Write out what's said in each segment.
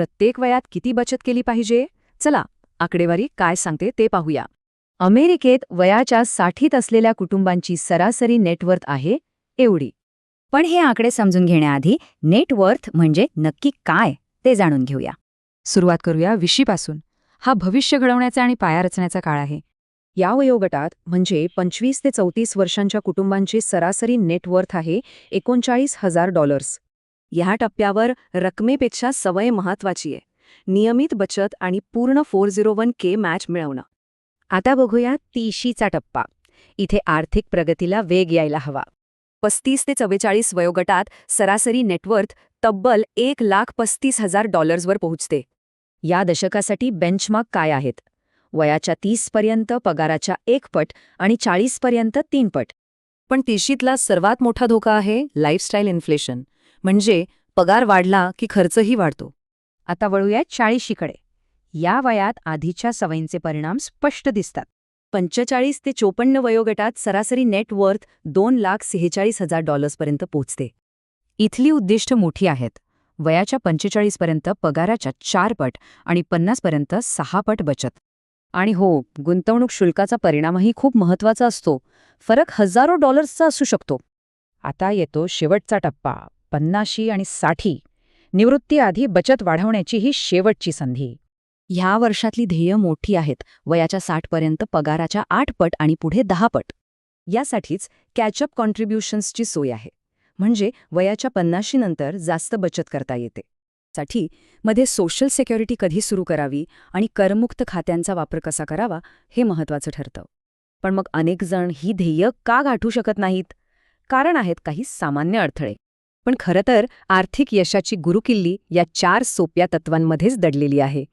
प्रत्येक वयात किती बचत केली पाहिजे? चला, आकडेवारी काय सांगते ते पाहूया. अमेरिकेत वयाच्या 60त असलेल्या कुटुंबांची सरासरी नेटवर्थ आहे एवढी. पण हे आकडे समजून घेण्याआधी नेटवर्थ म्हणजे नक्की काय ते जाणून घेऊया. सुरुवात करूया 20पासून. हा भविष्य घडवण्याचा आणि पाया रचण्याचा काळ आहे. या वयोगटात म्हणजे 25 ते 34 वर्षांच्या कुटुंबांचे सरासरी नेटवर्थ आहे $39,000. या टप्प्यावर रकमेपेक्षा सवय महत्वाची आहे. नियमित बचत आणि पूर्ण 401k मॅच मिळवणं. आता बघूया 30चा टप्पा. इथे आर्थिक प्रगतीला वेग यायला हवा. 35 ते 44 वयोगटात सरासरी नेटवर्थ तब्बल $1,35,000 वर पोहोचते. या दशकासाठी बेंचमार्क काय आहेत? वयाच्या 30 पर्यंत पगाराच्या 1 पट आणि 40 पर्यंत 3 पट. पण 30ला सर्वात मोठा धोका आहे लाईफस्टाईल इन्फ्लेशन. म्हणजे पगार वाढला की खर्चही वाढतो. आता वळूया 40कडे. या वयात आधीच्या सवयींचे परिणाम स्पष्ट दिसतात. 45 ते 54 वयोगटात सरासरी नेटवर्थ $2,46,000 पर्यंत पोहोचते. इथली उद्दिष्ट मोठी आहेत. वयाच्या 45 पर्यंत पगाराच्या 4 पट आणि 50 पर्यंत 6 पट बचत. आणि हो, गुंतवणूक शुल्काचा परिणामही खूप महत्वाचा असतो. फरक हजारो डॉलर्सचा असू शकतो. आता येतो शेवटचा टप्पा, 50 आणि 60. निवृत्तीआधी बचत वाढवण्याची ही शेवटची संधी. ह्या वर्षातली ध्येय मोठी आहेत. वयाच्या 60 पर्यंत पगाराच्या 8 पट आणि पुढे 10 पट. यासाठीच कॅचअप कॉन्ट्रिब्युशन्सची सोय आहे. म्हणजे वयाच्या 50 नंतर जास्त बचत करता येते. साठी मध्ये सोशल सिक्युरिटी कधी सुरू करावी आणि करमुक्त खात्यांचा वापर कसा करावा हे महत्त्वाचं ठरतं. पण मग अनेक जण ही ध्येय का गाठू शकत नाहीत? कारण आहेत काही सामान्य अडथळे. पण खरं तर आर्थिक यशाची गुरुकिल्ली या 4 सोप्या तत्वांमध्येच दडलेली आहे.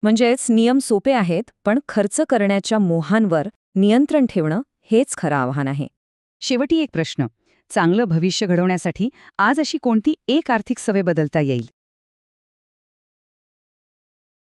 म्हणजेच नियम सोपे आहेत, पण खर्च करण्याच्या मोहांवर नियंत्रण ठेवणं हेच खरं आव्हान आहे. शेवटी एक प्रश्न. चांगलं भविष्य घडवण्यासाठी आज अशी कोणती एक आर्थिक सवय बदलता येईल?